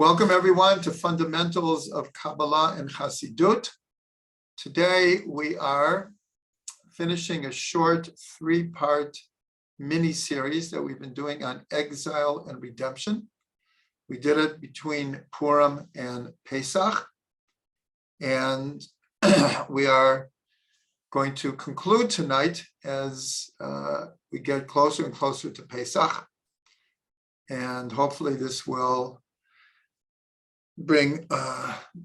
Welcome everyone to Fundamentals of Kabbalah and Chassidut. Today we are finishing a short three-part mini-series that we've been doing on exile and redemption. We did it between Purim and Pesach, and we are going to conclude tonight as we get closer and closer to Pesach, and hopefully this will bring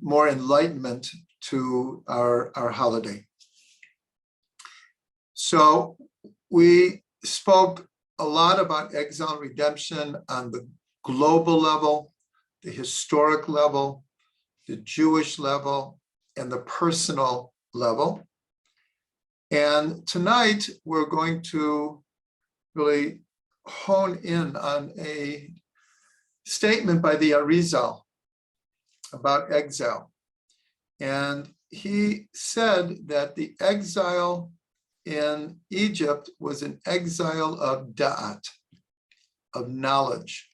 more enlightenment to our holiday. So we spoke a lot about exile and redemption on the global level, the historic level, the Jewish level, and the personal level. And tonight we're going to really hone in on a statement by the Arizal about exile. And he said that the exile in Egypt was an exile of da'at, of knowledge,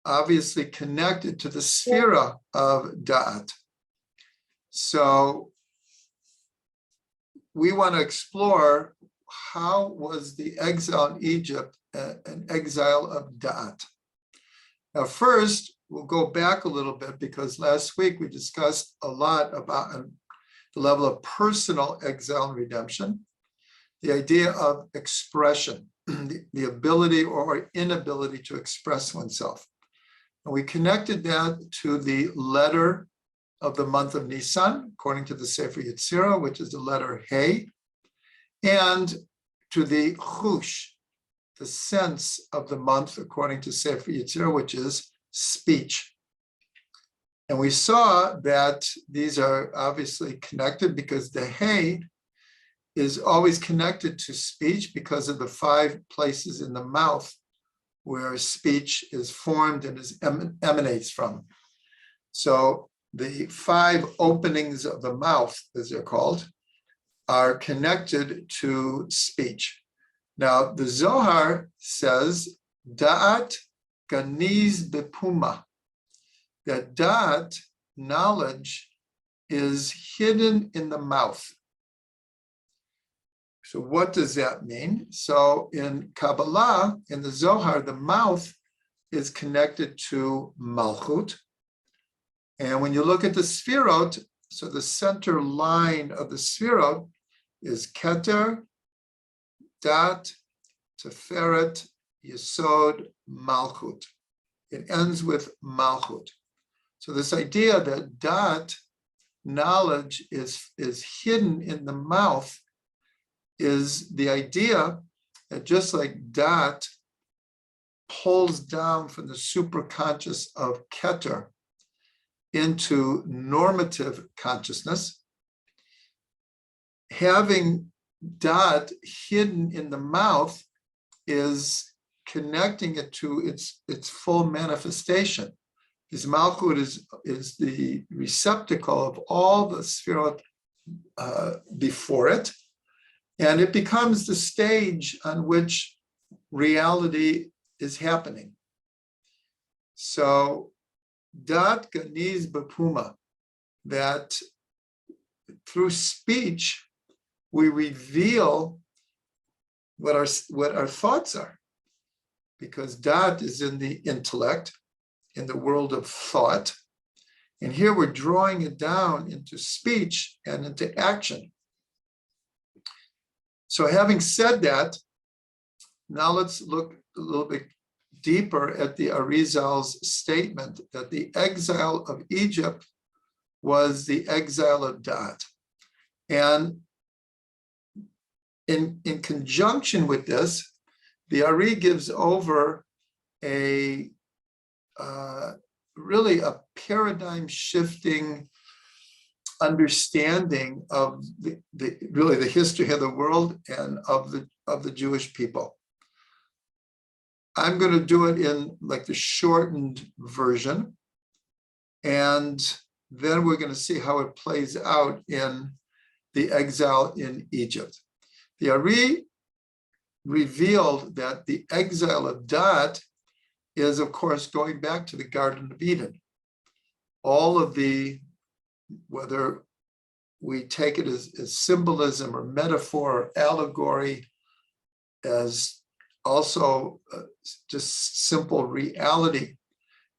obviously connected to the sphera of da'at. So we want to explore how was the exile in Egypt an exile of da'at. Now first, we'll go back a little bit because last week we discussed a lot about the level of personal exile and redemption, the idea of expression, the ability or inability to express oneself. And we connected that to the letter of the month of Nisan, according to the Sefer Yetzirah, which is the letter Hey, and to the Chush, the sense of the month, according to Sefer Yetzirah, which is speech. And we saw that these are obviously connected because the Hey is always connected to speech because of the 5 places in the mouth where speech is formed and emanates from. So the 5 openings of the mouth, as they're called, are connected to speech. Now, the Zohar says, Da'at ganiz bepuma, that da'at, knowledge, is hidden in the mouth. So what does that mean? So in Kabbalah, in the Zohar, the mouth is connected to Malchut. And when you look at the Sfirot, so the center line of the Sfirot is Keter, Dat, Teferet, Yesod, Malchut. It ends with Malchut. So this idea that Dat, knowledge, is hidden in the mouth is the idea that just like Dat pulls down from the superconscious of Keter into normative consciousness, having Dat hidden in the mouth is connecting it to its full manifestation. His Malchut is the receptacle of all the Sfirot before it, and it becomes the stage on which reality is happening. So, Dat ganiz bepuma, that through speech we reveal what our thoughts are, because Dat is in the intellect, in the world of thought, and here we're drawing it down into speech and into action. So having said that, now let's look a little bit deeper at the Arizal's statement that the exile of Egypt was the exile of Dat. And in conjunction with this, the Ari gives over really a paradigm shifting understanding of the history of the world and of the Jewish people. I'm going to do it in like the shortened version, and then we're going to see how it plays out in the exile in Egypt. The Ari revealed that the exile of Dat is, of course, going back to the Garden of Eden. all of the, whether we take it as symbolism or metaphor or allegory, as also just simple reality,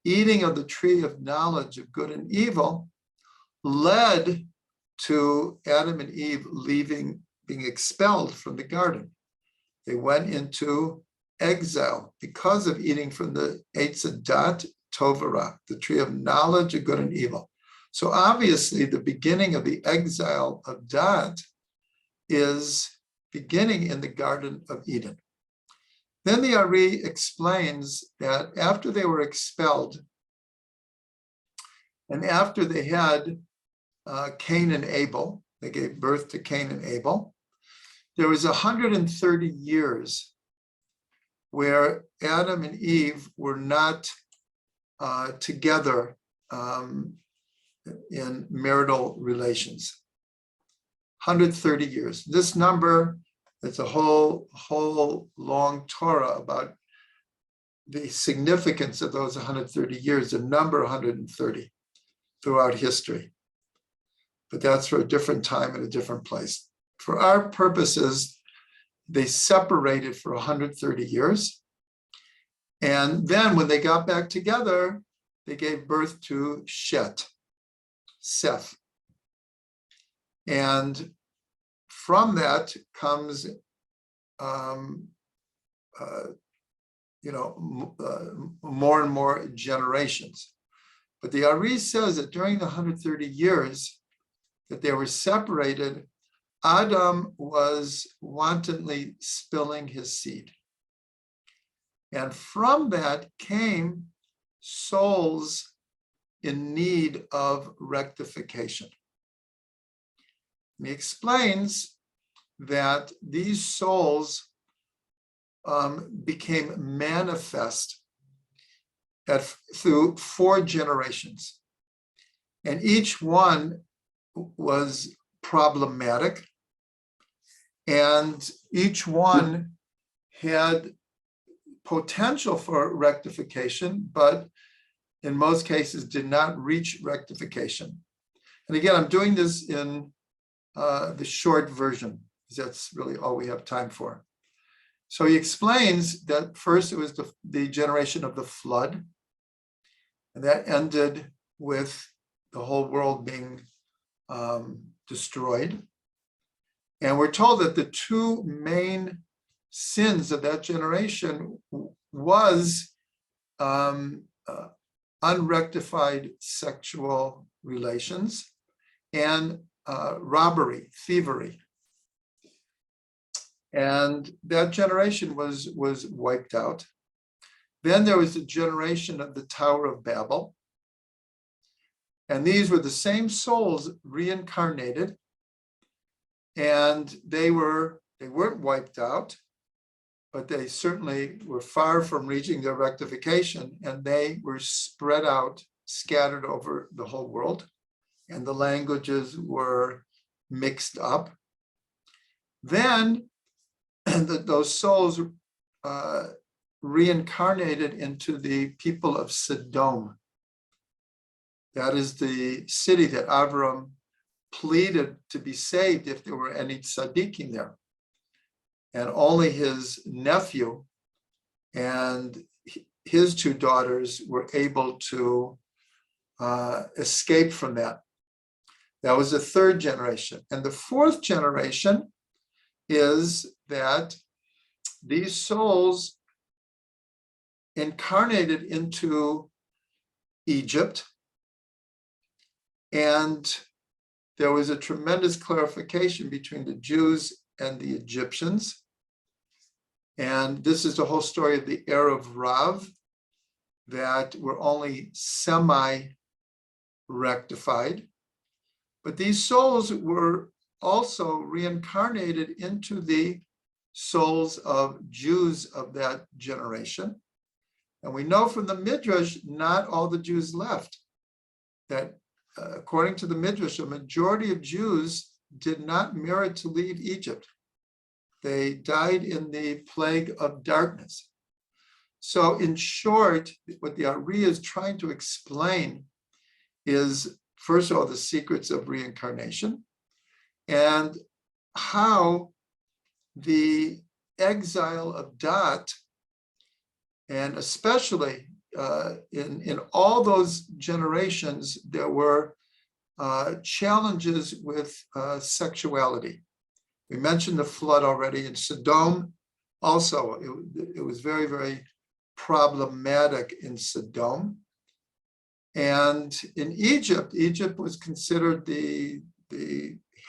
eating of the tree of knowledge of good and evil led to Adam and Eve being expelled from the garden. They went into exile because of eating from the Eitzadat Tovara, the tree of knowledge of good and evil. So obviously the beginning of the exile of Dat is beginning in the Garden of Eden. Then the Ari explains that after they were expelled and after they had Cain and Abel, they gave birth to Cain and Abel, there was 130 years where Adam and Eve were not together in marital relations. 130 years. This number, it's a whole long Torah about the significance of those 130 years, the number 130 throughout history. But that's for a different time and a different place. For our purposes, they separated for 130 years. And then when they got back together, they gave birth to Seth. And from that comes, more and more generations. But the Ari says that during the 130 years that they were separated, Adam was wantonly spilling his seed. And from that came souls in need of rectification. And he explains that these souls became manifest through 4 generations. And each one was problematic. And each one had potential for rectification, but in most cases did not reach rectification. And again, I'm doing this in the short version, because that's really all we have time for. So he explains that first it was the generation of the flood, and that ended with the whole world being destroyed. And we're told that the 2 main sins of that generation was unrectified sexual relations and robbery, thievery. And that generation was wiped out. Then there was the generation of the Tower of Babel. And these were the same souls reincarnated. And they weren't wiped out, but they certainly were far from reaching their rectification, and they were spread out, scattered over the whole world, and the languages were mixed up. Then those souls reincarnated into the people of Sodom. That is the city that Avram pleaded to be saved if there were any tzaddikim there. And only his nephew and his 2 daughters were able to escape from that. That was the 3rd generation. And the 4th generation is that these souls incarnated into Egypt, and there was a tremendous clarification between the Jews and the Egyptians. And this is the whole story of the heir of Rav, that were only semi-rectified. But these souls were also reincarnated into the souls of Jews of that generation. And we know from the Midrash, not all the Jews left. That according to the Midrash, a majority of Jews did not merit to leave Egypt. They died in the plague of darkness. So in short, what the Ari is trying to explain is, first of all, the secrets of reincarnation and how the exile of Dat, and especially in all those generations, there were challenges with sexuality. We mentioned the flood already. In Sodom, also, it was very, very problematic in Sodom. And in Egypt, Egypt was considered the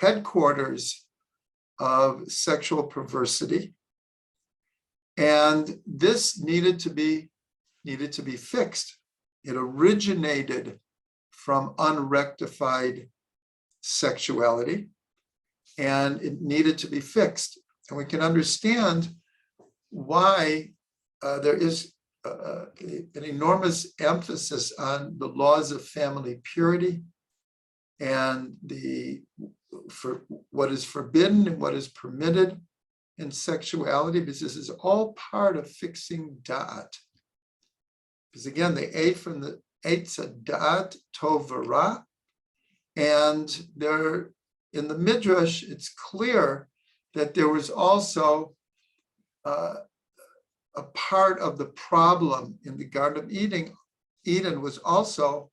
headquarters of sexual perversity. And this needed to be fixed. It originated from unrectified sexuality, and it needed to be fixed. And we can understand why there is an enormous emphasis on the laws of family purity and for what is forbidden and what is permitted in sexuality, because this is all part of fixing da'at. Because again, they ate from the Eitz da'at tov v'ra, and there in the Midrash, it's clear that there was also a part of the problem in the Garden of Eden was also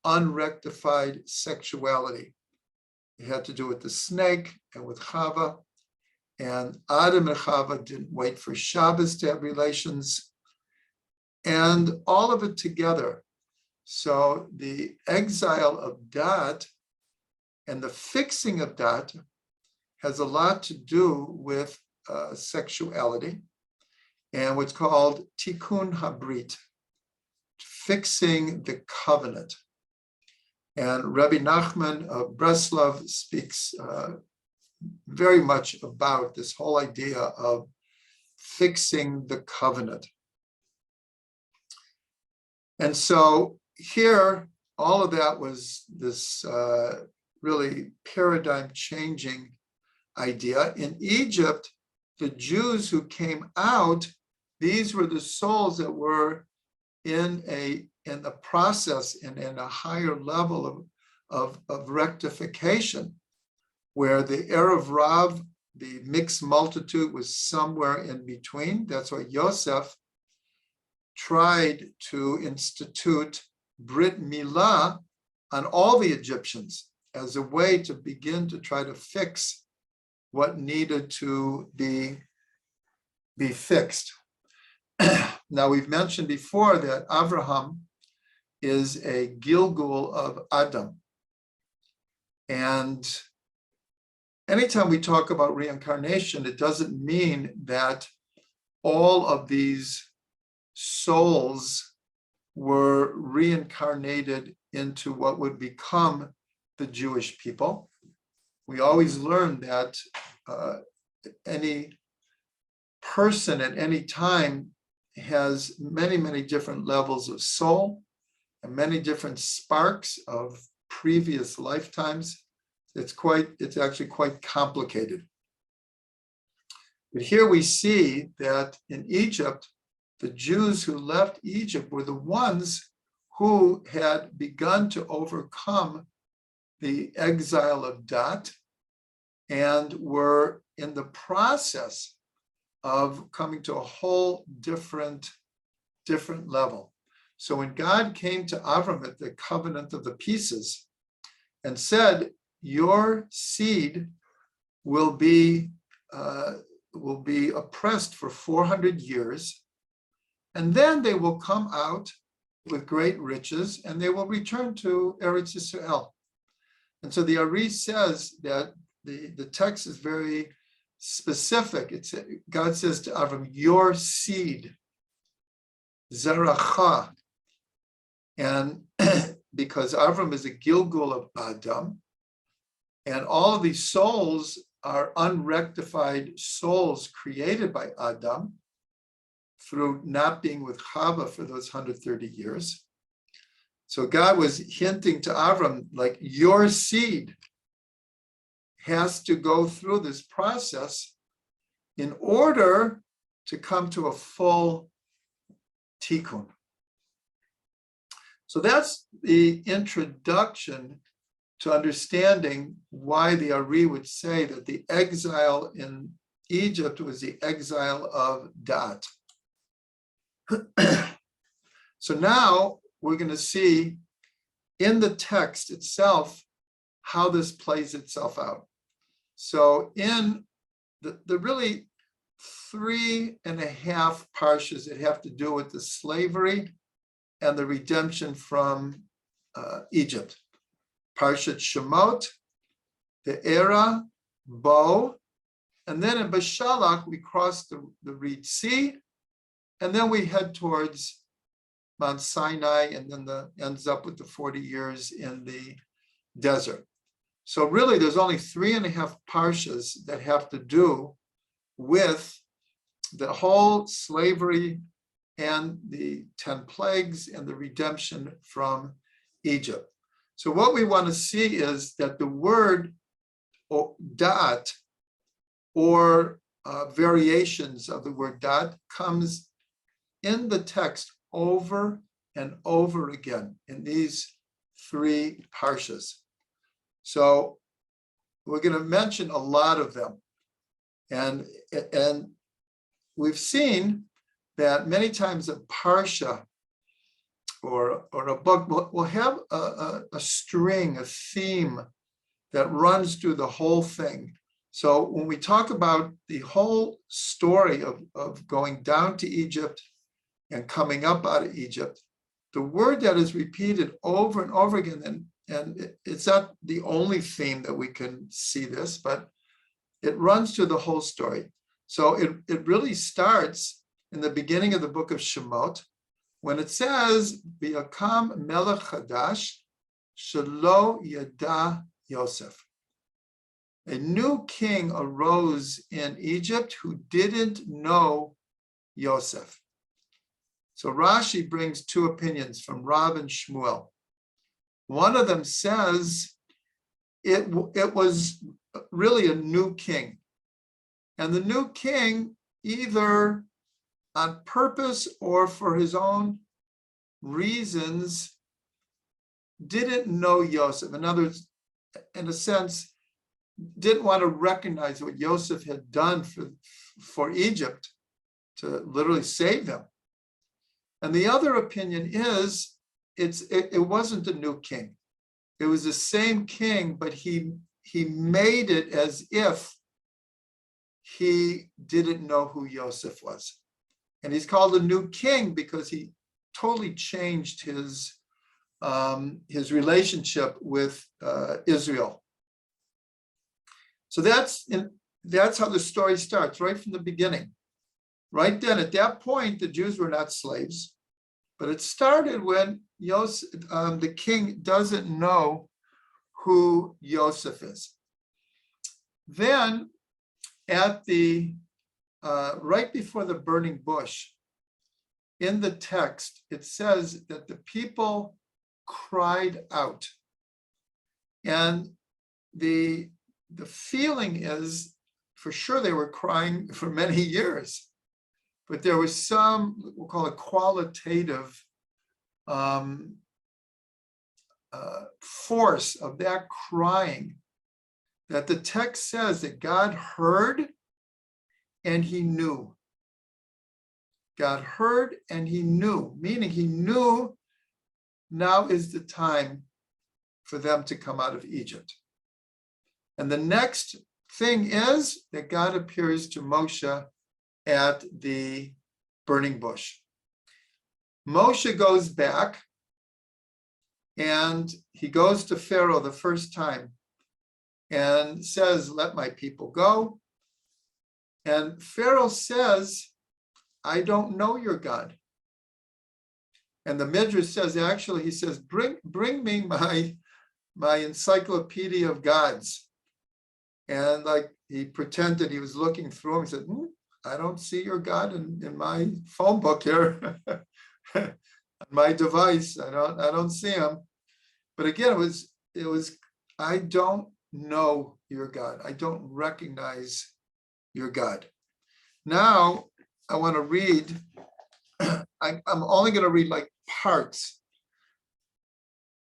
unrectified sexuality. It had to do with the snake and with Chava, and Adam and Chava didn't wait for Shabbos to have relations, and all of it together. So the exile of Dat and the fixing of Dat has a lot to do with sexuality and what's called tikkun habrit, fixing the covenant. And Rabbi Nachman of Breslov speaks very much about this whole idea of fixing the covenant. And so here, all of that was this really paradigm-changing idea. In Egypt, the Jews who came out, these were the souls that were in the process and in a higher level of rectification, where the Erev Rav, the mixed multitude, was somewhere in between. That's why Yosef tried to institute Brit Milah on all the Egyptians as a way to begin to try to fix what needed to be fixed. Now, we've mentioned before that Avram is a Gilgul of Adam. And anytime we talk about reincarnation, it doesn't mean that all of these souls were reincarnated into what would become the Jewish people. We always learn that any person at any time has many, many different levels of soul and many different sparks of previous lifetimes. It's actually quite complicated. But here we see that in Egypt, the Jews who left Egypt were the ones who had begun to overcome the exile of Dat and were in the process of coming to a whole different level. So when God came to Avram at the covenant of the pieces and said, your seed will be oppressed for 400 years, and then they will come out with great riches, and they will return to Eretz Yisrael. And so the Ari says that the text is very specific. God says to Avram, your seed, Zeracha. And because Avram is a Gilgul of Adam, and all of these souls are unrectified souls created by Adam through not being with Chava for those 130 years. So God was hinting to Avram, like, your seed has to go through this process in order to come to a full tikkun. So that's the introduction to understanding why the Ari would say that the exile in Egypt was the exile of Da'at. So now we're going to see in the text itself how this plays itself out. So in the really 3.5 parshas that have to do with the slavery and the redemption from Egypt. Parshat Shemot, the Era, Bo, and then in Bashalach we cross the Reed Sea, and then we head towards Mount Sinai, and then ends up with the 40 years in the desert. So really there's only 3.5 parshas that have to do with the whole slavery and the 10 plagues and the redemption from Egypt. So what we want to see is that the word da'at, or variations of the word da'at, comes in the text over and over again in these 3 parshas. So we're going to mention a lot of them. And we've seen that many times a parsha or a book will have a string, a theme that runs through the whole thing. So when we talk about the whole story of going down to Egypt and coming up out of Egypt, the word that is repeated over and over again, and it's not the only theme that we can see this, but it runs through the whole story. So it really starts in the beginning of the book of Shemot, when it says, V'yakam melech chadash shelo yada Yosef. A new king arose in Egypt who didn't know Yosef. So Rashi brings 2 opinions from Rav and Shmuel. One of them says it was really a new king. And the new king, either on purpose or for his own reasons, didn't know Yosef. In other words, in a sense, didn't want to recognize what Yosef had done for Egypt to literally save them. And the other opinion is it wasn't a new king. It was the same king, but he made it as if he didn't know who Yosef was. And he's called a new king because he totally changed his relationship with Israel. So that's how the story starts, right from the beginning. Right then, at that point, the Jews were not slaves, but it started when the king doesn't know who Yosef is. Then, at the right before the burning bush, in the text, it says that the people cried out, and the feeling is, for sure, they were crying for many years. But there was some, we'll call it qualitative force of that crying, that the text says that God heard and he knew. God heard and he knew, meaning he knew now is the time for them to come out of Egypt. And the next thing is that God appears to Moshe at the burning bush. Moshe goes back and he goes to Pharaoh the first time and says, let my people go. And Pharaoh says, I don't know your God. And the Midrash says, actually, he says, bring me my encyclopedia of gods. And like he pretended he was looking through them. He said, I don't see your God in my phone book here, on my device. I don't see him. But again, it was I don't know your God. I don't recognize your God. Now I want to read. I'm only going to read like parts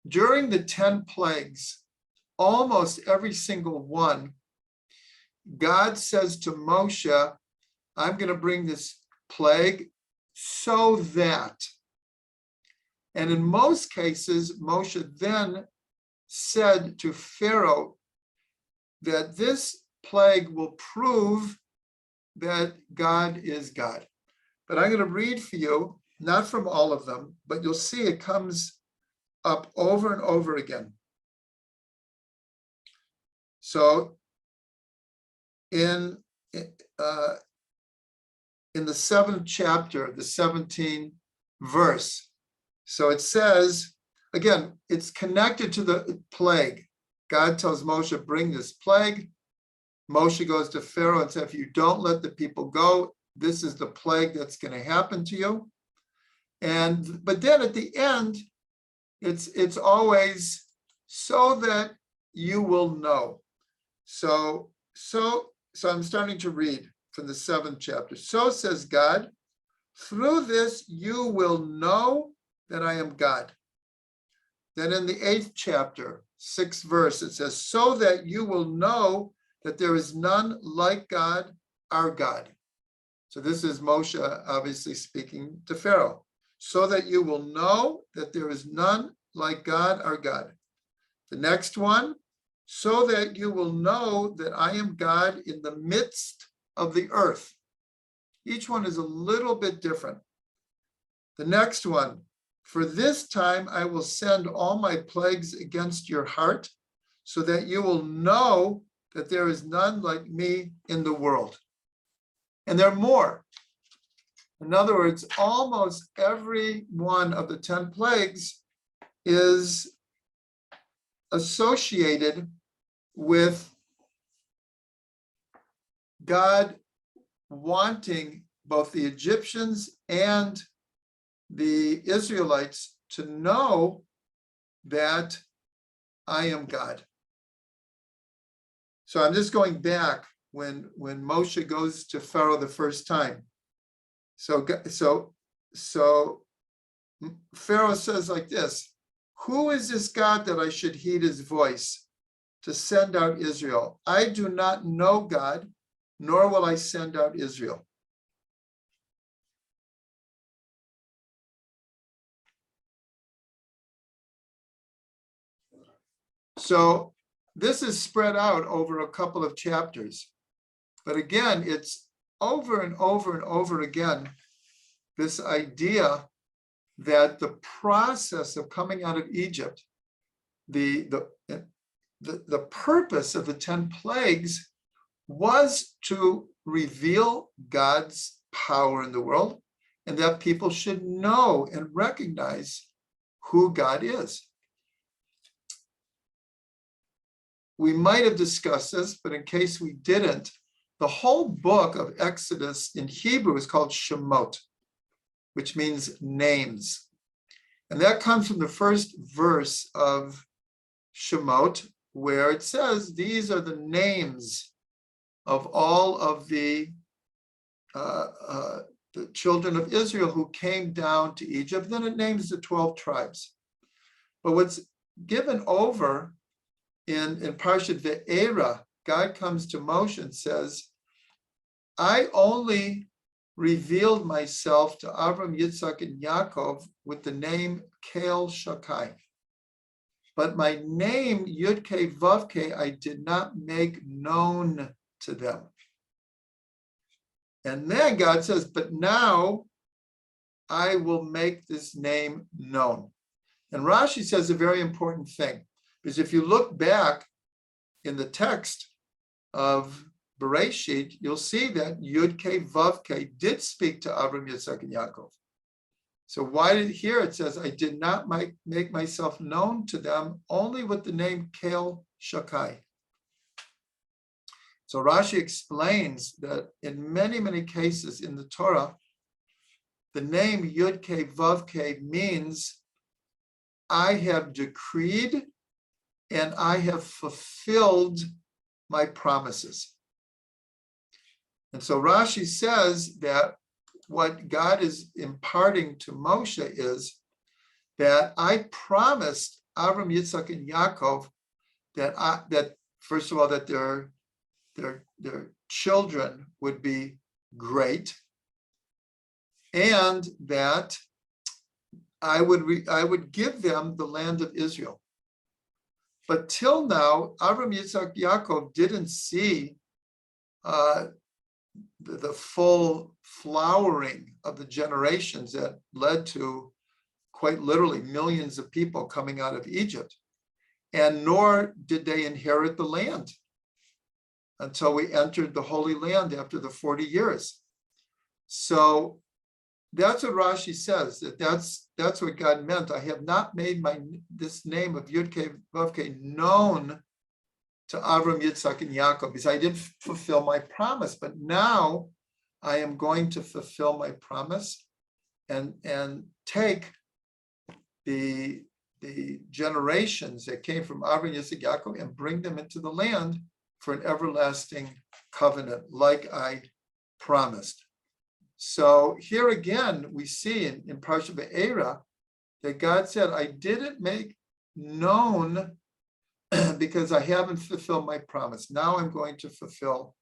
during the 10 plagues, almost every single one, God says to Moshe, I'm going to bring this plague so that. And in most cases, Moshe then said to Pharaoh that this plague will prove that God is God. But I'm going to read for you, not from all of them, but you'll see it comes up over and over again. So in the 7th chapter, the 17th verse, so it says, again, it's connected to the plague. God tells Moshe, bring this plague. Moshe goes to Pharaoh and says, if you don't let the people go, this is the plague that's going to happen to you. But then at the end, it's always so that you will know. So I'm starting to read from the 7th chapter. So says God, through this you will know that I am God. Then in the 8th chapter, 6th verse, it says, so that you will know that there is none like God, our God. So this is Moshe obviously speaking to Pharaoh. So that you will know that there is none like God, our God. The next one, so that you will know that I am God in the midst of the earth. Each one is a little bit different. The next one, for this time I will send all my plagues against your heart, so that you will know that there is none like me in the world. And there are more. In other words, almost every one of the 10 plagues is associated with God wanting both the Egyptians and the Israelites to know that I am God. So I'm just going back when Moshe goes to Pharaoh the first time. So Pharaoh says like this, who is this God that I should heed his voice to send out Israel? I do not know God, nor will I send out Israel. So this is spread out over a couple of chapters. But again, it's over and over and over again, this idea that the process of coming out of Egypt, the purpose of the 10 plagues was to reveal God's power in the world, and that people should know and recognize who God is. We might have discussed this, but in case we didn't, the whole book of Exodus in Hebrew is called Shemot, which means names. And that comes from the first verse of Shemot, where it says, these are the names of all of the children of Israel who came down to Egypt. Then it names the 12 tribes. But what's given over in Parshas Ve'era, God comes to Moshe and says, I only revealed myself to Avram, Yitzhak, and Yaakov with the name Kel Shakai. But my name, Yud-Kei Vav-Kei, I did not make known to them. And then God says, but now I will make this name known. And Rashi says a very important thing, because if you look back in the text of Bereshit, you'll see that Yud-Kei Vav-Kei did speak to Avram, Yitzhak, and Yaakov. So why did here it says, I did not make myself known to them only with the name Kel Shakai. So Rashi explains that in many, many cases in the Torah, the name Yud-Kei Vav-Kei means I have decreed and I have fulfilled my promises. And so Rashi says that what God is imparting to Moshe is that I promised Avram, Yitzhak, and Yaakov that first of all, that their children would be great, and that I would give them the land of Israel. But till now, Avram, Yitzhak, Yaakov didn't see the full flowering of the generations that led to quite literally millions of people coming out of Egypt. And nor did they inherit the land until we entered the Holy Land after the 40 years. So that's what Rashi says, that's what God meant. I have not made this name of Yud-Keh Vav-Keh known to Avram, Yitzhak, and Yaakov, because I didn't fulfill my promise. But now I am going to fulfill my promise and take the generations that came from Avram, Yitzhak, Yaakov and bring them into the land for an everlasting covenant, like I promised. So here again, we see in Parshas Be'era that God said, I didn't make known because I haven't fulfilled my promise. Now I'm going to fulfill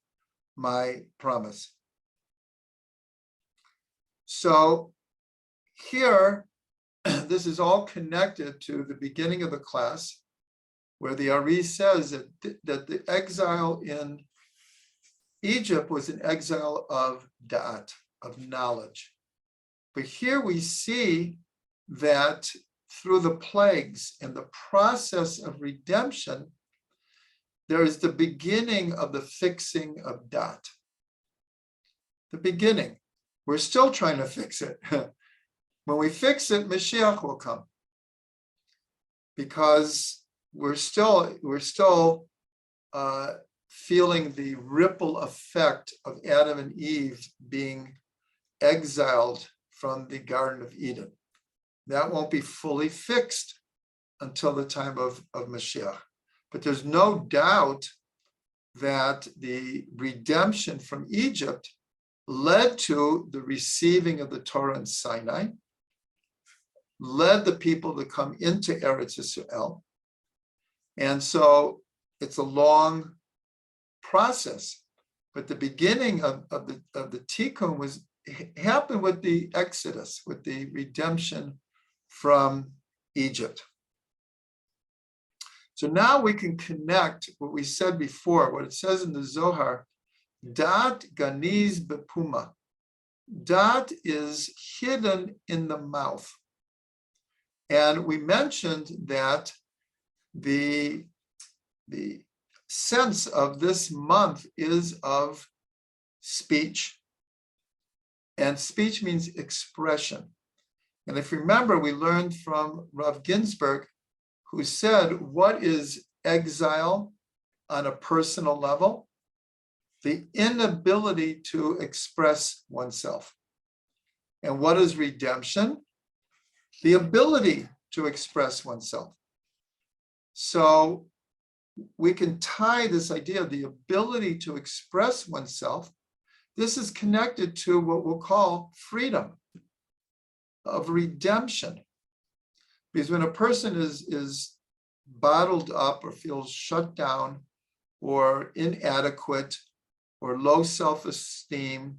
my promise. So here, this is all connected to the beginning of the class, where the Ari says that the exile in Egypt was an exile of da'at, of knowledge. But here we see that through the plagues and the process of redemption, there is the beginning of the fixing of da'at. The beginning. We're still trying to fix it. When we fix it, Mashiach will come. Because we're still feeling the ripple effect of Adam and Eve being exiled from the Garden of Eden. That won't be fully fixed until the time of Mashiach. But there's no doubt that the redemption from Egypt led to the receiving of the Torah in Sinai, led the people to come into Eretz Yisrael. And so it's a long process. But the beginning of the tikkun happened with the Exodus, with the redemption from Egypt. So now we can connect what we said before, what it says in the Zohar, Dat ganiz bepuma. Dat is hidden in the mouth. And we mentioned that the sense of this month is of speech. And speech means expression. And if you remember, we learned from Rav Ginsburg, who said, what is exile on a personal level? The inability to express oneself. And what is redemption? The ability to express oneself. So we can tie this idea of the ability to express oneself. This is connected to what we'll call freedom of redemption. Because when a person is bottled up or feels shut down or inadequate or low self-esteem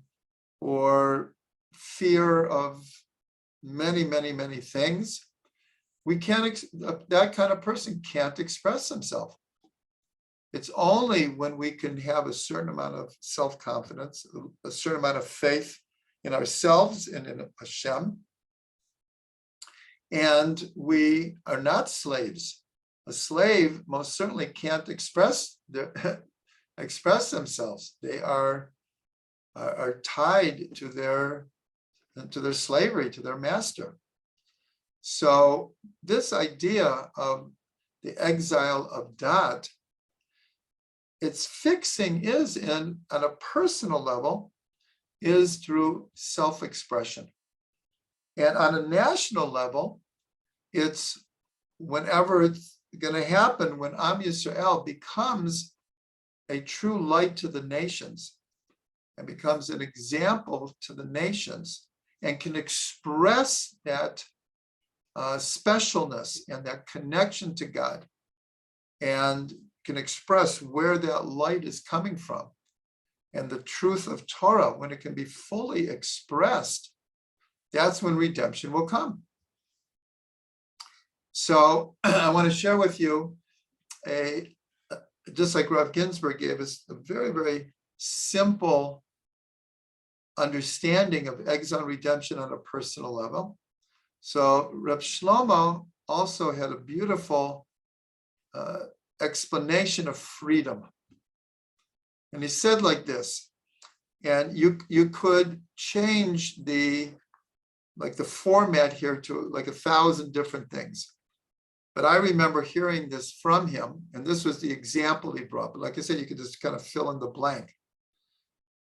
or fear of many, many, many things, that kind of person can't express himself. It's only when we can have a certain amount of self-confidence, a certain amount of faith in ourselves and in Hashem, and we are not slaves. A slave most certainly can't express themselves. They are tied to their slavery, to their master. So this idea of the exile of Dat, its fixing is on a personal level, is through self-expression. And on a national level, it's whenever it's going to happen, when Am Yisrael becomes a true light to the nations and becomes an example to the nations and can express that specialness and that connection to God, and can express where that light is coming from. And the truth of Torah, when it can be fully expressed, that's when redemption will come. So I want to share with you just like Rav Ginsburg gave us, a very, very simple understanding of exile and redemption on a personal level. So Reb Shlomo also had a beautiful explanation of freedom. And he said like this, and you could change the format here to like 1,000 different things. But I remember hearing this from him, and this was the example he brought. But like I said, you could just kind of fill in the blank.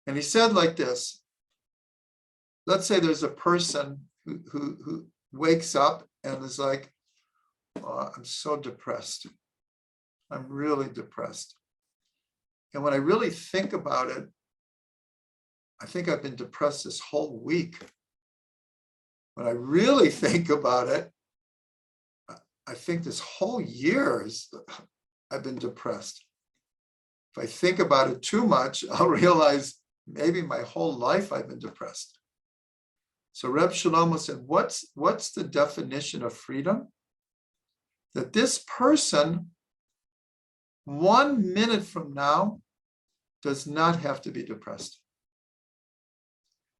And he said like this, let's say there's a person who wakes up and is like, oh, I'm so depressed. I'm really depressed. And when I really think about it, I think I've been depressed this whole week. When I really think about it, I think this whole year I've been depressed. If I think about it too much, I'll realize maybe my whole life I've been depressed. So Reb Shlomo said, what's the definition of freedom? That this person, 1 minute from now, does not have to be depressed.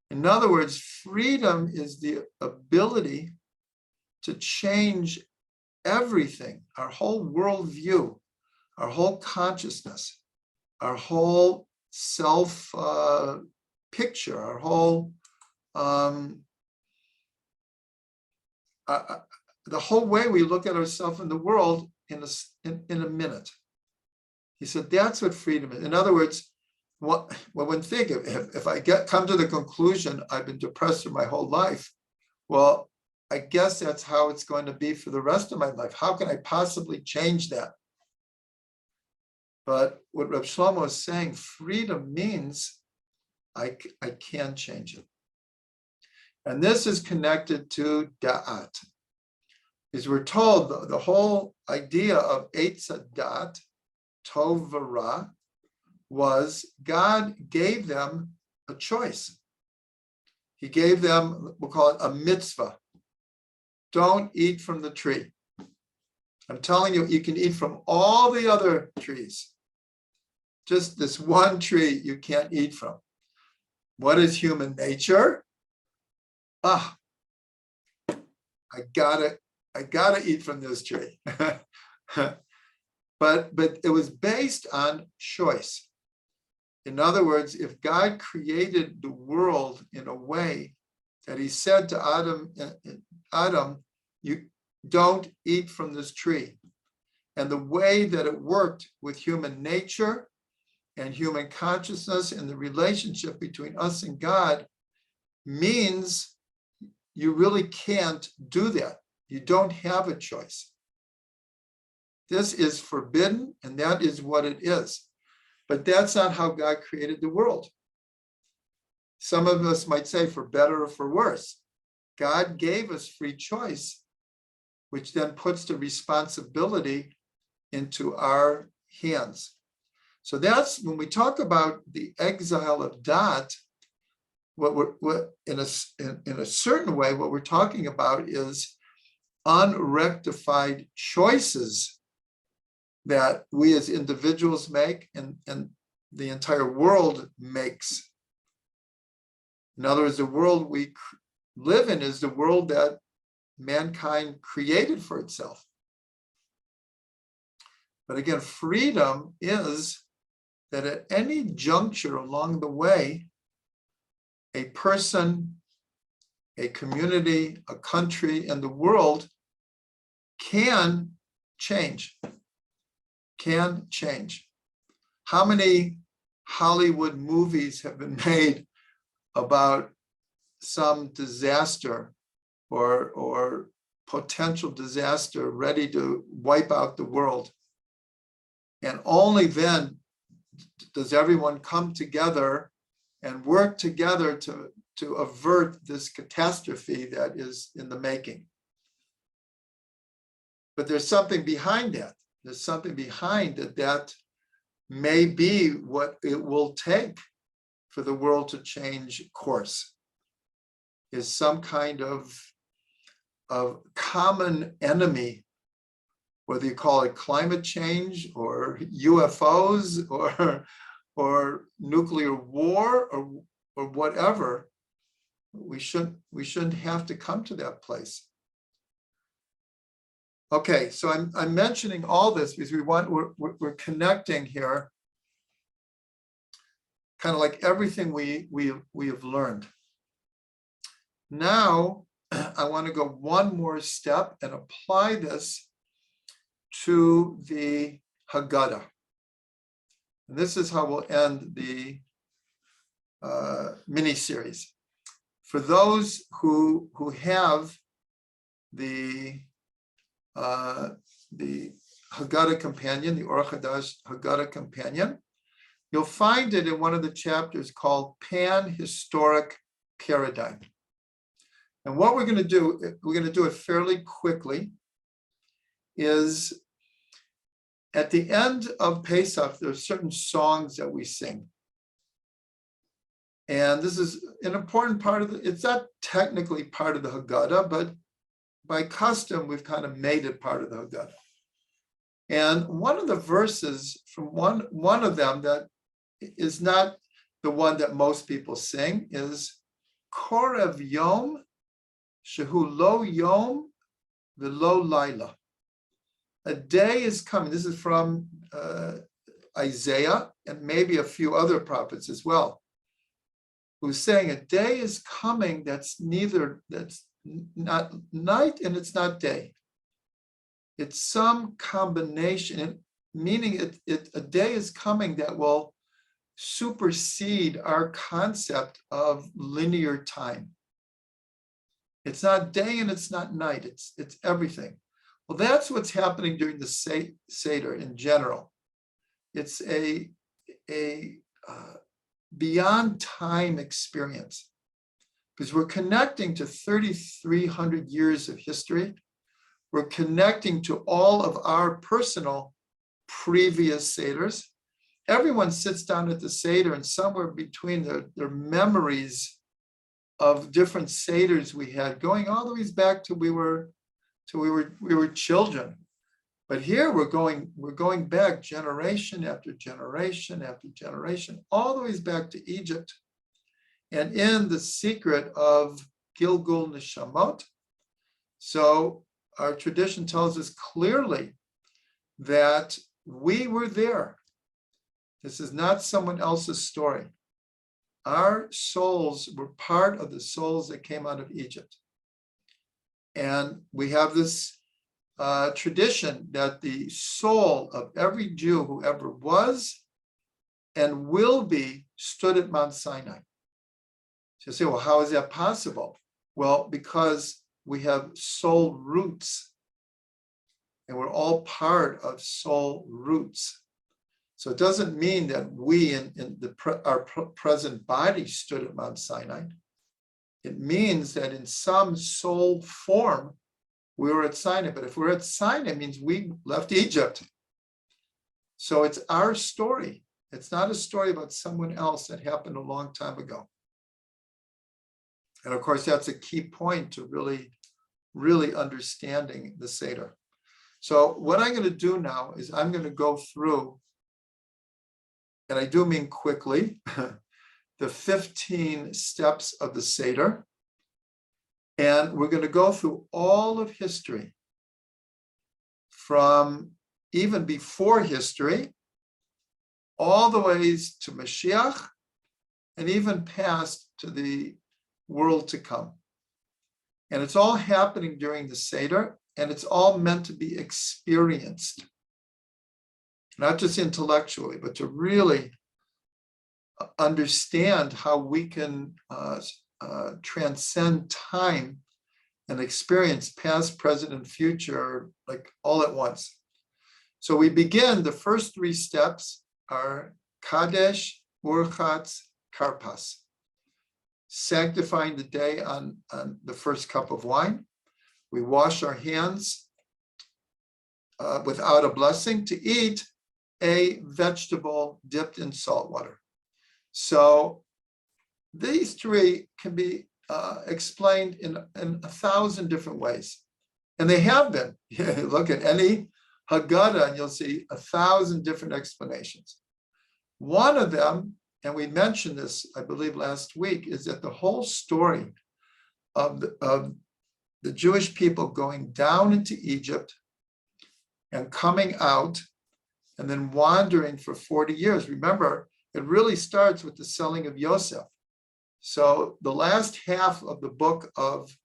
In other words, freedom is the ability to change everything, our whole worldview, our whole consciousness, our whole self picture, our whole the whole way we look at ourselves in the world in a minute. He said that's what freedom is. In other words, when think if I come to the conclusion I've been depressed for my whole life, well, I guess that's how it's going to be for the rest of my life. How can I possibly change that? But what Reb Shlomo is saying, freedom means I can change it. And this is connected to da'at. Because we're told the whole idea of Eitz Da'at, Tov V'Ra, was God gave them a choice. He gave them, we'll call it a mitzvah. Don't eat from the tree. I'm telling you, you can eat from all the other trees. Just this one tree you can't eat from. What is human nature? I gotta eat from this tree. But it was based on choice. In other words, if God created the world in a way that he said to Adam, you don't eat from this tree. And the way that it worked with human nature and human consciousness and the relationship between us and God means you really can't do that. You don't have a choice. This is forbidden, and that is what it is. But that's not how God created the world. Some of us might say for better or for worse. God gave us free choice, which then puts the responsibility into our hands. So that's when we talk about the exile of Da'at, what in a certain way, what we're talking about is unrectified choices that we as individuals make and the entire world makes. In other words, the world we live in is the world that mankind created for itself. But again, freedom is that at any juncture along the way, a person, a community, a country, and the world can change. Can change. How many Hollywood movies have been made about some disaster or potential disaster ready to wipe out the world? And only then does everyone come together and work together to avert this catastrophe that is in the making. But there's something behind that. There's something behind that may be what it will take for the world to change course, is some kind of common enemy, whether you call it climate change or UFOs or nuclear war or whatever. We shouldn't have to come to that place. Okay, so I'm mentioning all this because we're connecting here, kind of like everything we have learned. Now I want to go one more step and apply this to the Haggadah. And this is how we'll end the mini-series. For those who have the Haggadah Companion, the Or Chadash Haggadah Companion, you'll find it in one of the chapters called Pan-Historic Paradigm. And what we're going to do it fairly quickly, is at the end of Pesach, there's certain songs that we sing. And this is an important part of it's not technically part of the Haggadah, but by custom, we've kind of made it part of the Haggadah. And one of the verses from one of them that is not the one that most people sing is Korev Yom Shehu Lo Yom V'Lo Laila. A day is coming. This is from Isaiah and maybe a few other prophets as well, who's saying a day is coming that's not night and it's not day. It's some combination, meaning a day is coming that will supersede our concept of linear time. It's not day and it's not night, it's everything. Well, that's what's happening during the Seder in general. It's a beyond time experience, because we're connecting to 3,300 years of history. We're connecting to all of our personal previous Seders. Everyone sits down at the Seder, and somewhere between their memories of different Seders we had, going all the way back to we were children. But here we're going back generation after generation after generation, all the way back to Egypt. And in the secret of Gilgul Neshamot. So our tradition tells us clearly that we were there. This is not someone else's story. Our souls were part of the souls that came out of Egypt. And we have this tradition that the soul of every Jew who ever was and will be stood at Mount Sinai. So you say, well, how is that possible? Well, because we have soul roots, and we're all part of soul roots. So it doesn't mean that we in our present body stood at Mount Sinai. It means that in some soul form, we were at Sinai. But if we're at Sinai, it means we left Egypt. So it's our story. It's not a story about someone else that happened a long time ago. And of course, that's a key point to really, really understanding the Seder. So what I'm going to do now is I'm going to go through, and I do mean quickly, the 15 steps of the Seder. And we're going to go through all of history, from even before history, all the ways to Mashiach, and even past to the world to come. And it's all happening during the Seder, and it's all meant to be experienced, not just intellectually, but to really understand how we can transcend time and experience past, present, and future, like all at once. So we begin, the first three steps are Kadesh, Urchatz, Karpas. Sanctifying the day on the first cup of wine. We wash our hands without a blessing, to eat a vegetable dipped in salt water. So these three can be explained in 1,000 different ways. And they have been. Look at any Haggadah and you'll see 1,000 different explanations. One of them, and we mentioned this, I believe, last week, is that the whole story of the Jewish people going down into Egypt and coming out and then wandering for 40 years. Remember, it really starts with the selling of Yosef. So the last half of the book of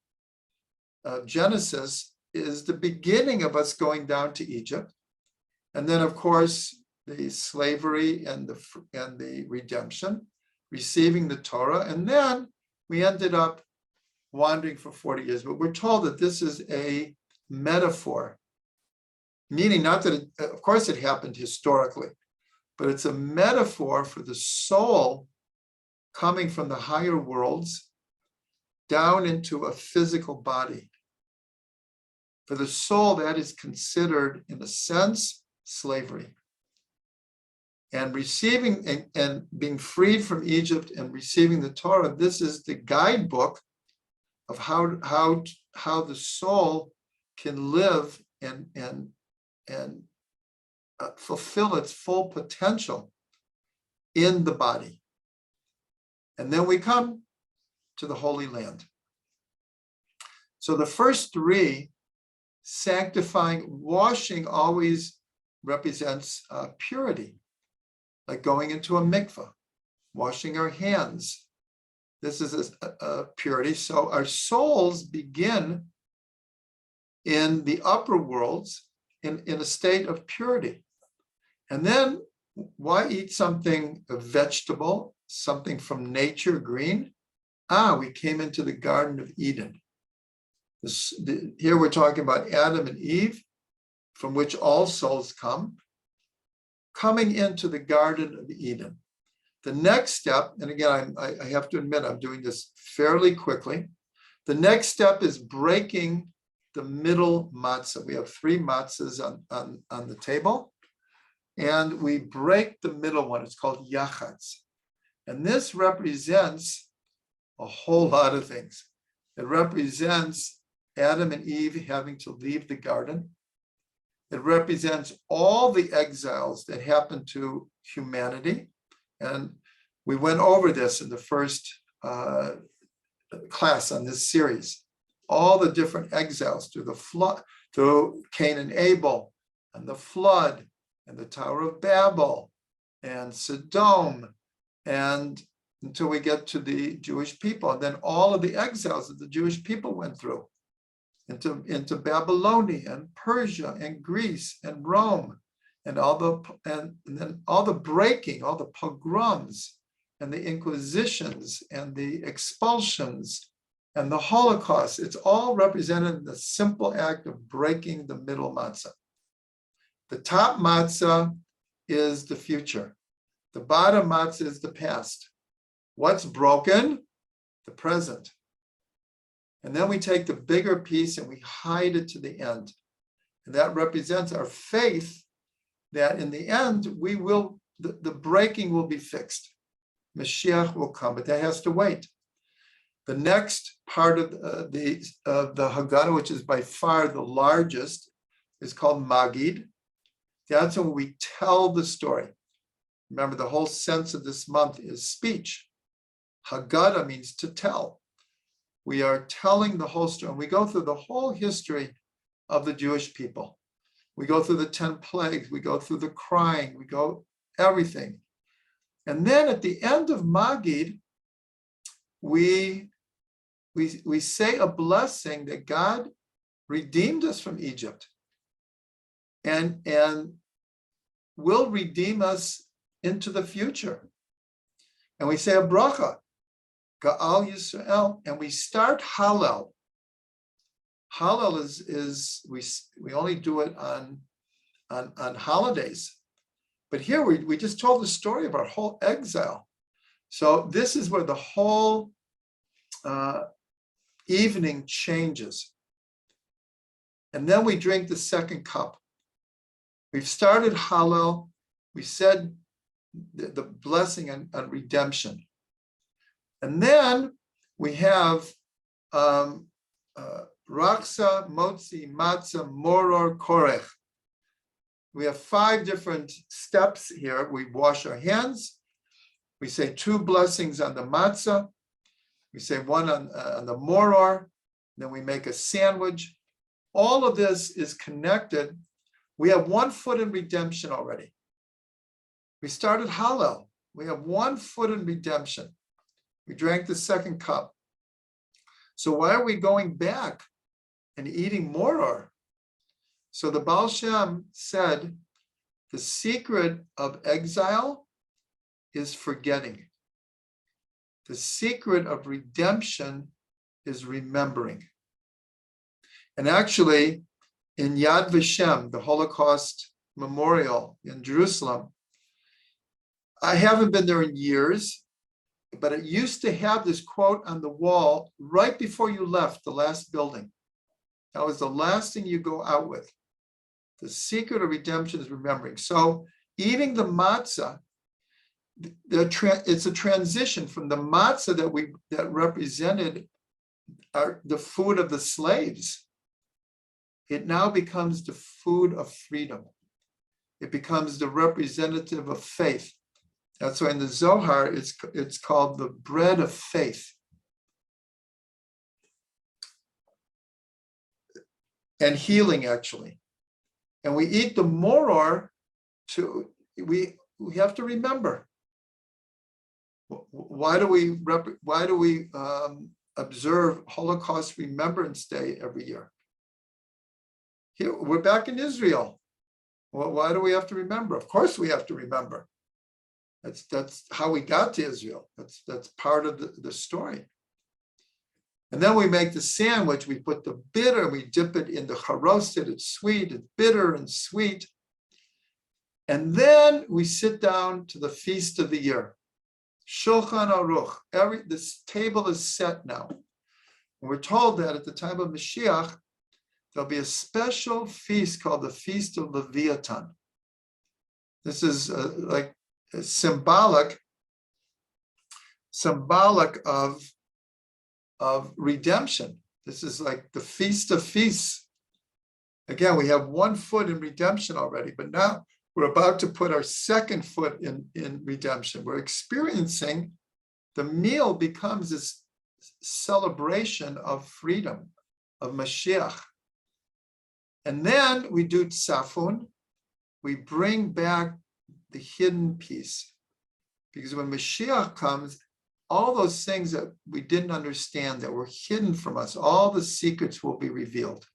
Genesis is the beginning of us going down to Egypt. And then, of course, the slavery and the redemption, receiving the Torah. And then we ended up wandering for 40 years. But we're told that this is a metaphor, meaning not that, of course, it happened historically, but it's a metaphor for the soul coming from the higher worlds down into a physical body. For the soul, that is considered, in a sense, slavery. And receiving and being freed from Egypt and receiving the Torah, this is the guidebook of how the soul can live and fulfill its full potential in the body. And then we come to the Holy Land. So the first three, sanctifying, washing, always represents purity, like going into a mikveh, washing our hands. This is a purity. So our souls begin in the upper worlds in a state of purity. And then why eat something, a vegetable, something from nature, green? We came into the Garden of Eden. Here we're talking about Adam and Eve, from which all souls come, coming into the Garden of Eden. The next step, and again, I have to admit, I'm doing this fairly quickly. The next step is breaking the middle matzah. We have 3 matzahs on the table, and we break the middle one. It's called yachatz. And this represents a whole lot of things. It represents Adam and Eve having to leave the garden. It represents all the exiles that happened to humanity. And we went over this in the first class on this series. All the different exiles through the flood, through Cain and Abel, and the flood, and the Tower of Babel, and Sodom, and until we get to the Jewish people. And then all of the exiles that the Jewish people went through into Babylonia and Persia and Greece and Rome, and then all the breaking, all the pogroms and the inquisitions and the expulsions and the Holocaust. It's all represented in the simple act of breaking the middle matzah. The top matzah is the future. The bottom matzah is the past. What's broken? The present. And then we take the bigger piece and we hide it to the end. And that represents our faith that in the end, the breaking will be fixed. Mashiach will come, but that has to wait. The next part of the Haggadah, which is by far the largest, is called Magid. That's when we tell the story. Remember, the whole sense of this month is speech. Haggadah means to tell. We are telling the whole story. And we go through the whole history of the Jewish people. We go through the 10 plagues. We go through the crying. We go everything. And then at the end of Magid, we say a blessing that God redeemed us from Egypt and will redeem us into the future. And we say a bracha, Ga'al Yisrael, and we start Hallel. Hallel is we only do it on holidays. But here we just told the story of our whole exile. So this is where the whole evening changes. And then we drink the second cup. We've started Hallel. We said the blessing on redemption. And then we have Raksa, Motzi, Matzah, Moror, Korech. We have 5 different steps here. We wash our hands. We say 2 blessings on the matzah. We say 1 on the moror. Then we make a sandwich. All of this is connected. We have 1 foot in redemption already. We started Hallel. We have 1 foot in redemption. We drank the 2nd cup. So why are we going back and eating moror? So the Baal Shem said, the secret of exile is forgetting. The secret of redemption is remembering. And actually, in Yad Vashem, the Holocaust Memorial in Jerusalem, I haven't been there in years, but it used to have this quote on the wall right before you left the last building. That was the last thing you go out with. The secret of redemption is remembering. So eating the matzah, it's a transition from the matzah that represented the food of the slaves. It now becomes the food of freedom. It becomes the representative of faith. That's why in the Zohar, it's called the bread of faith. And healing, actually. And we eat the moror we have to remember. Why do we observe Holocaust Remembrance Day every year? Here, we're back in Israel. Well, why do we have to remember? Of course we have to remember. That's how we got to Israel. That's part of the story. And then we make the sandwich, we put the bitter, we dip it in the charosted, it's sweet, it's bitter and sweet. And then we sit down to the feast of the year. Shulchan Aruch, this table is set now. And we're told that at the time of Mashiach, there'll be a special feast called the Feast of Leviathan. This is like symbolic of redemption. This is like the Feast of Feasts. Again, we have 1 foot in redemption already, but now we're about to put our 2nd foot in redemption. We're experiencing, the meal becomes this celebration of freedom, of Mashiach. And then we do tzafun. We bring back the hidden piece. Because when Mashiach comes, all those things that we didn't understand that were hidden from us, all the secrets will be revealed.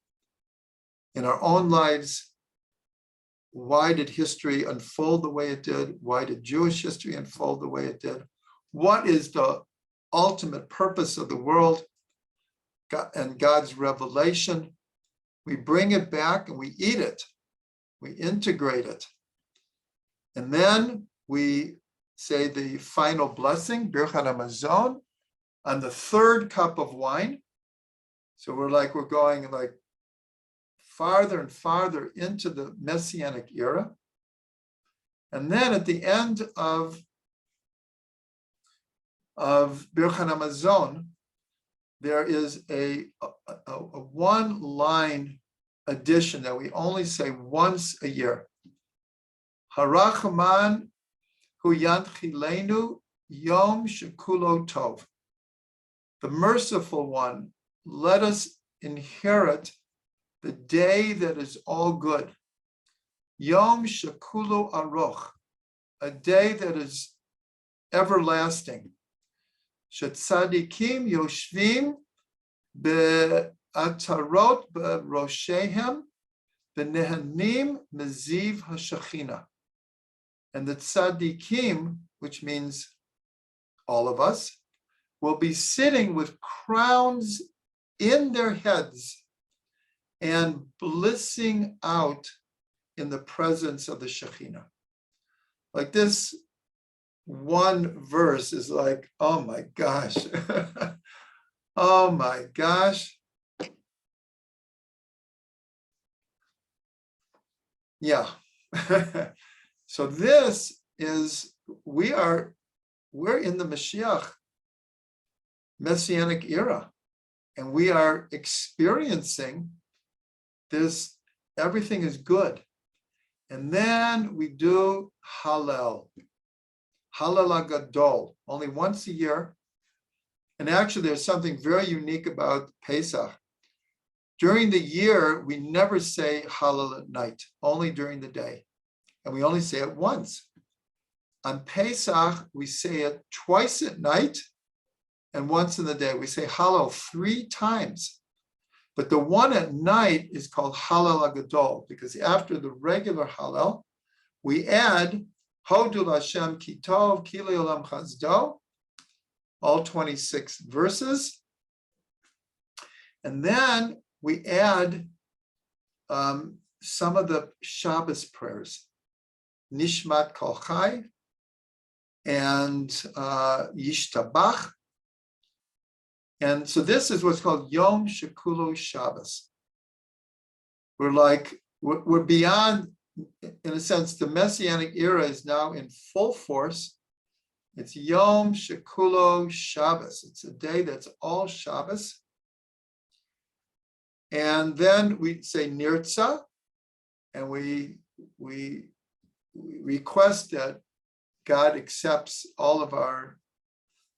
In our own lives, why did history unfold the way it did? Why did Jewish history unfold the way it did? What is the ultimate purpose of the world and God's revelation? We bring it back and we eat it. We integrate it. And then we say the final blessing, Birchat HaMazon, on the 3rd cup of wine. So we're going farther and farther into the Messianic era. And then at the end of Birchat HaMazon, there is a 1-line addition that we only say once a year. Harachman hu yanchilenu yom shekulo tov. The merciful one, let us inherit the day that is all good. Yom shekulo aroch, a day that is everlasting. Shetzadikim yoshvim be'atarot be'roshehem be'nehanim meziv hashachina. And the tzadikim, which means all of us, will be sitting with crowns in their heads and blissing out in the presence of the Shekhinah. Like this one verse is like, oh my gosh. Oh my gosh. Yeah. So this is, we're in the Mashiach Messianic era, and we are experiencing this, everything is good. And then we do Hallel, Hallel Gadol, only once a year. And actually, there's something very unique about Pesach. During the year, we never say Hallel at night, only during the day. And we only say it once. On Pesach, we say it twice at night and once in the day. We say Hallel 3 times. But the one at night is called Hallel Gadol, because after the regular Hallel, we add Hodul Hashem Kitov Kili Olam Chazdo, all 26 verses. And then we add some of the Shabbos prayers, Nishmat Kol Chai and Yishtabach. And so this is what's called Yom Shekulo Shabbos. We're beyond, in a sense, the Messianic era is now in full force. It's Yom Shekulo Shabbos. It's a day that's all Shabbos. And then we say Nirtza, and we request that God accepts all of our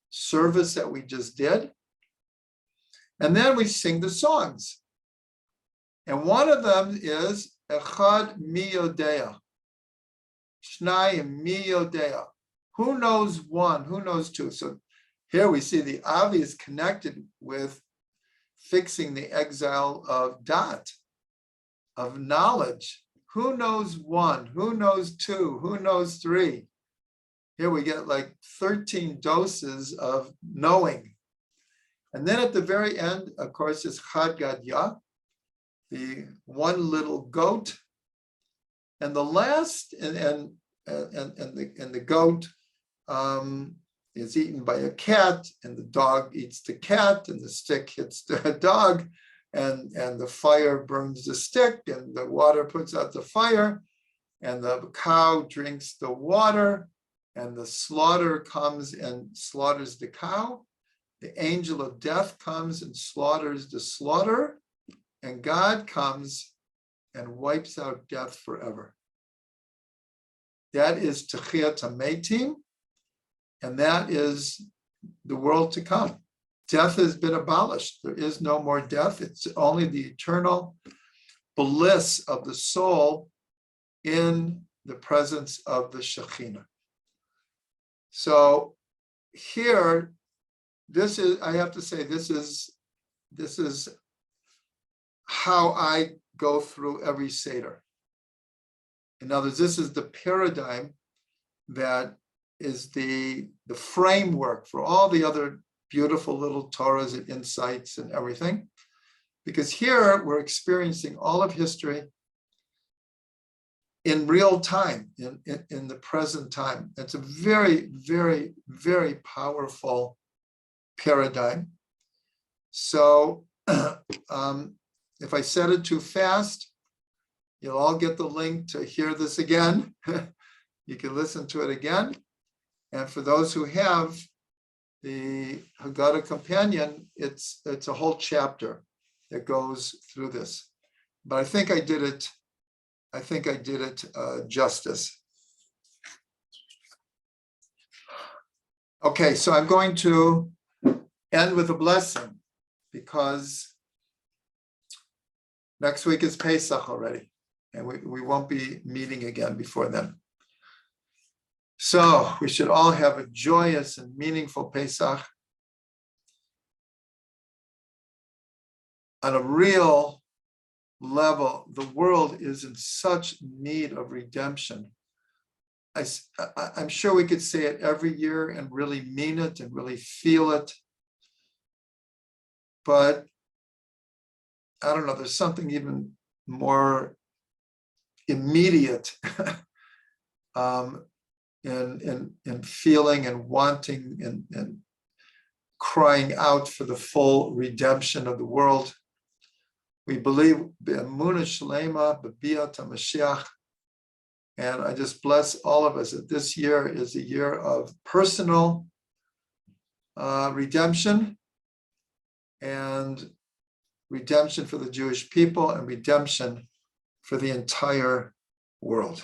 service that we just did. And then we sing the songs. And one of them is Echad Mi Yodea, Shnayim Mi Yodea. Who knows one? Who knows two? So here we see the obvious connected with fixing the exile of dot, of knowledge. Who knows one? Who knows two? Who knows three? Here we get like 13 doses of knowing. And then at the very end, of course, is Chad Gadya, the one little goat. And the last, and the goat is eaten by a cat, and the dog eats the cat, and the stick hits the dog, and the fire burns the stick, and the water puts out the fire, and the cow drinks the water, and the slaughter comes and slaughters the cow. The angel of death comes and slaughters the slaughter, and God comes and wipes out death forever. That is Techiyat HaMeitim, and that is the world to come. Death has been abolished. There is no more death. It's only the eternal bliss of the soul in the presence of the Shekhinah. So here, this is, I have to say, this is how I go through every Seder. In other words, this is the paradigm that is the framework for all the other beautiful little Torahs and insights and everything. Because here we're experiencing all of history in real time, in the present time. It's a very, very, very powerful paradigm. So if I said it too fast, you'll all get the link to hear this again. You can listen to it again. And for those who have the Haggadah Companion, it's a whole chapter that goes through this. But I think I did it justice. Okay, so I'm going to end with a blessing, because next week is Pesach already, and we won't be meeting again before then. So we should all have a joyous and meaningful Pesach. On a real level, the world is in such need of redemption. I'm sure we could say it every year and really mean it and really feel it. But I don't know, there's something even more immediate in feeling and wanting and crying out for the full redemption of the world. We believe be'emunah shlema b'biat HaMashiach, And I just bless all of us that this year is a year of personal redemption, and redemption for the Jewish people, and redemption for the entire world.